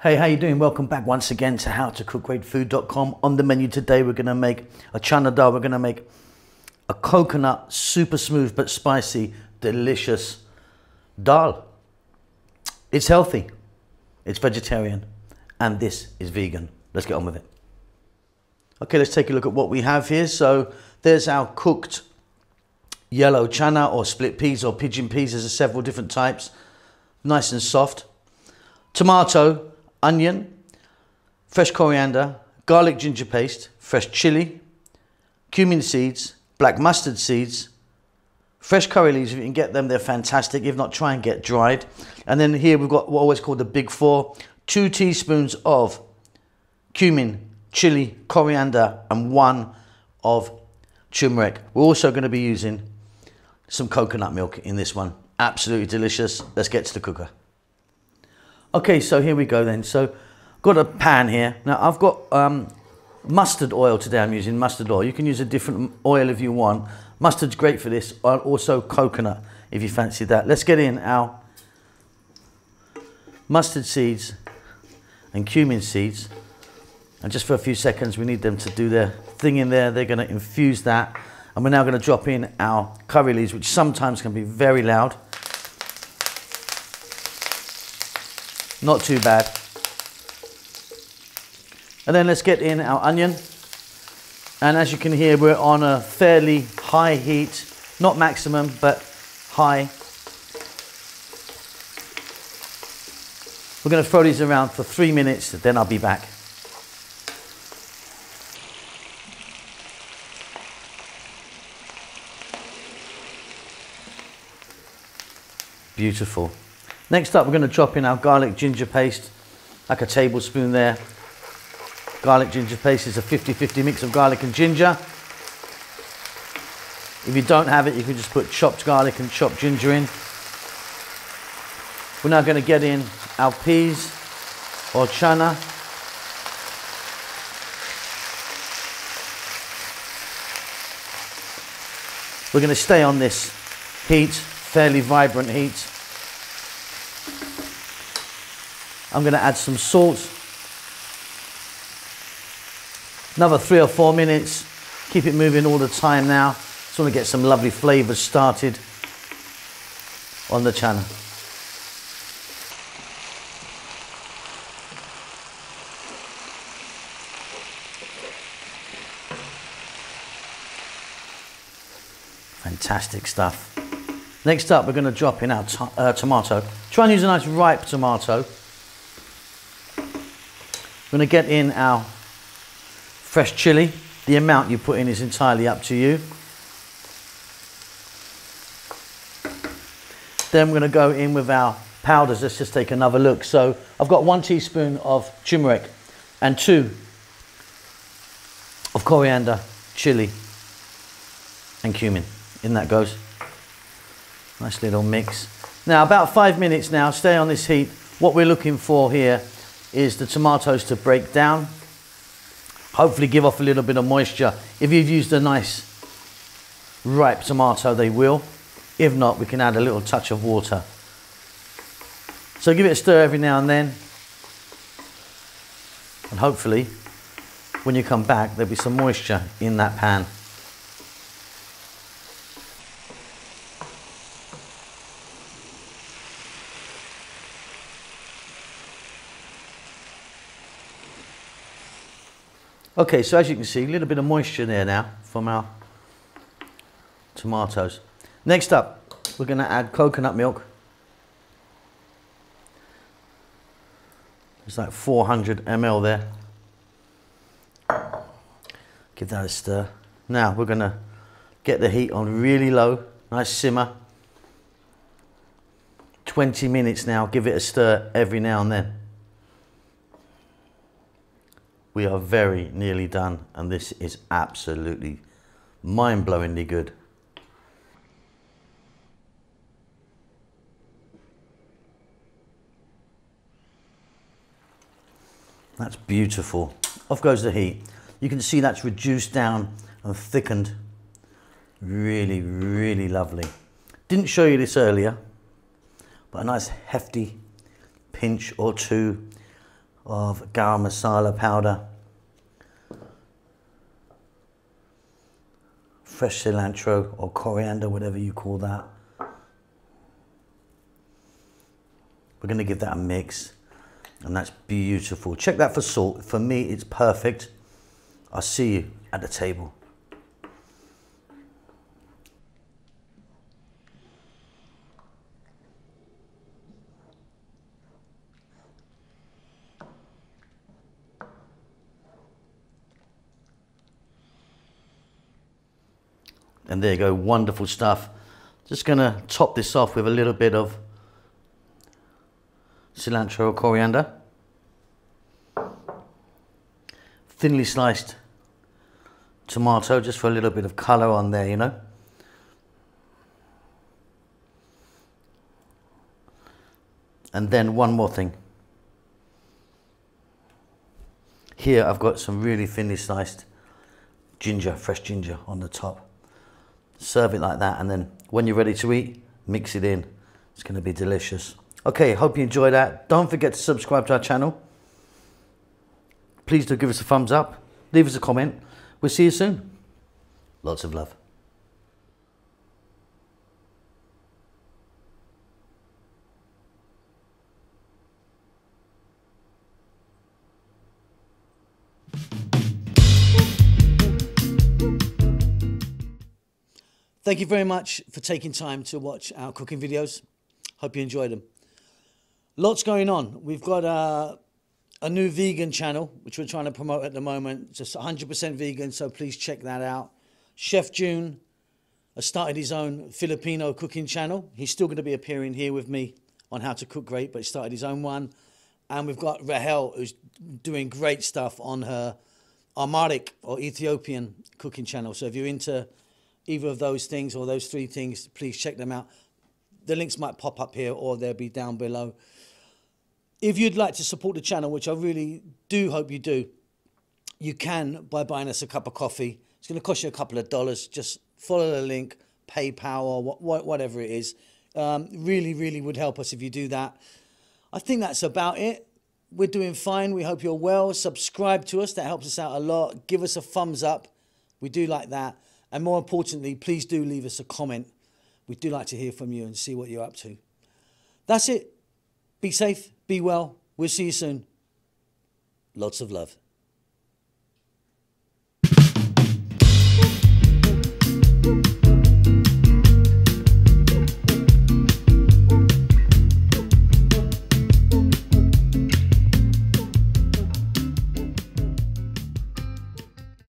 Hey, how you doing? Welcome back once again to howtocookgreatfood.com. On the menu today, we're going to make a Chana Dal. We're going to make a coconut, super smooth but spicy, delicious dal. It's healthy, it's vegetarian, and this is vegan. Let's get on with it. Okay, let's take a look at what we have here. So there's our cooked yellow chana or split peas or pigeon peas. There's several different types, nice and soft. Tomato, onion, fresh coriander, garlic ginger paste, fresh chili, cumin seeds, black mustard seeds, fresh curry leaves. If you can get them, they're fantastic. If not, try and get dried. And then here we've got what always called the big four: 2 teaspoons of cumin, chili, coriander, and 1 of turmeric. We're also going to be using some coconut milk in this one. Absolutely delicious. Let's get to the cooker. Okay, so here we go then. So got a pan here. Now I've got mustard oil today. I'm using mustard oil. You can use a different oil if you want. Mustard's great for this. Also coconut if you fancy that. Let's get in our mustard seeds and cumin seeds. And just for a few seconds, we need them to do their thing in there. They're going to infuse that. And we're now going to drop in our curry leaves, which sometimes can be very loud. Not too bad. And then let's get in our onion. And as you can hear, we're on a fairly high heat, not maximum, but high. We're going to throw these around for 3 minutes, then I'll be back. Beautiful. Next up, we're going to drop in our garlic ginger paste, like a tablespoon there. Garlic ginger paste is a 50-50 mix of garlic and ginger. If you don't have it, you can just put chopped garlic and chopped ginger in. We're now going to get in our peas or chana. We're going to stay on this heat, fairly vibrant heat. I'm going to add some salt. Another 3 or 4 minutes. Keep it moving all the time now. Just want to get some lovely flavours started on the chana. Fantastic stuff. Next up, we're going to drop in our tomato. Try and use a nice ripe tomato. We're going to get in our fresh chili. The amount you put in is entirely up to you. Then we're going to go in with our powders. Let's just take another look. So I've got 1 teaspoon of turmeric and 2 of coriander, chili, and cumin. In that goes. Nice little mix. Now about 5 minutes now. Stay on this heat. What we're looking for here is the tomatoes to break down, hopefully give off a little bit of moisture. If you've used a nice ripe tomato, they will. If not, we can add a little touch of water. So give it a stir every now and then, and hopefully when you come back there'll be some moisture in that pan. Okay, so as you can see, a little bit of moisture there now from our tomatoes. Next up, we're going to add coconut milk. It's like 400 ml there. Give that a stir. Now we're going to get the heat on really low, nice simmer. 20 minutes now, give it a stir every now and then. We are very nearly done, and this is absolutely mind-blowingly good. That's beautiful. Off goes the heat. You can see that's reduced down and thickened. Really, really lovely. Didn't show you this earlier, but a nice hefty pinch or two of garam masala powder, fresh cilantro or coriander, whatever you call that. We're going to give that a mix, and that's beautiful. Check that for salt. For me, it's perfect. I'll see you at the table. And there you go, wonderful stuff. Just gonna top this off with a little bit of cilantro or coriander. Thinly sliced tomato, just for a little bit of color on there, you know. And then one more thing. Here I've got some really thinly sliced ginger, fresh ginger on the top. Serve it like that, and then when you're ready to eat, mix it in. It's going to be delicious. Okay, hope you enjoy that. Don't forget to subscribe to our channel. Please do give us a thumbs up. Leave us a comment. We'll see you soon. Lots of love. Thank you very much for taking time to watch our cooking videos. Hope you enjoyed them. Lots going on. We've got a new vegan channel, which we're trying to promote at the moment. Just 100% vegan, so please check that out. Chef June has started his own Filipino cooking channel. He's still going to be appearing here with me on How to Cook Great, but he started his own one. And we've got Rahel, who's doing great stuff on her Amharic or Ethiopian cooking channel. So if you're into either of those things or those three things, please check them out. The links might pop up here or they'll be down below. If you'd like to support the channel, which I really do hope you do, you can by buying us a cup of coffee. It's going to cost you a couple of dollars. Just follow the link, PayPal or whatever it is. Really, really would help us if you do that. I think that's about it. We're doing fine. We hope you're well. Subscribe to us. That helps us out a lot. Give us a thumbs up. We do like that. And more importantly, please do leave us a comment. We do like to hear from you and see what you're up to. That's it. Be safe. Be well. We'll see you soon. Lots of love.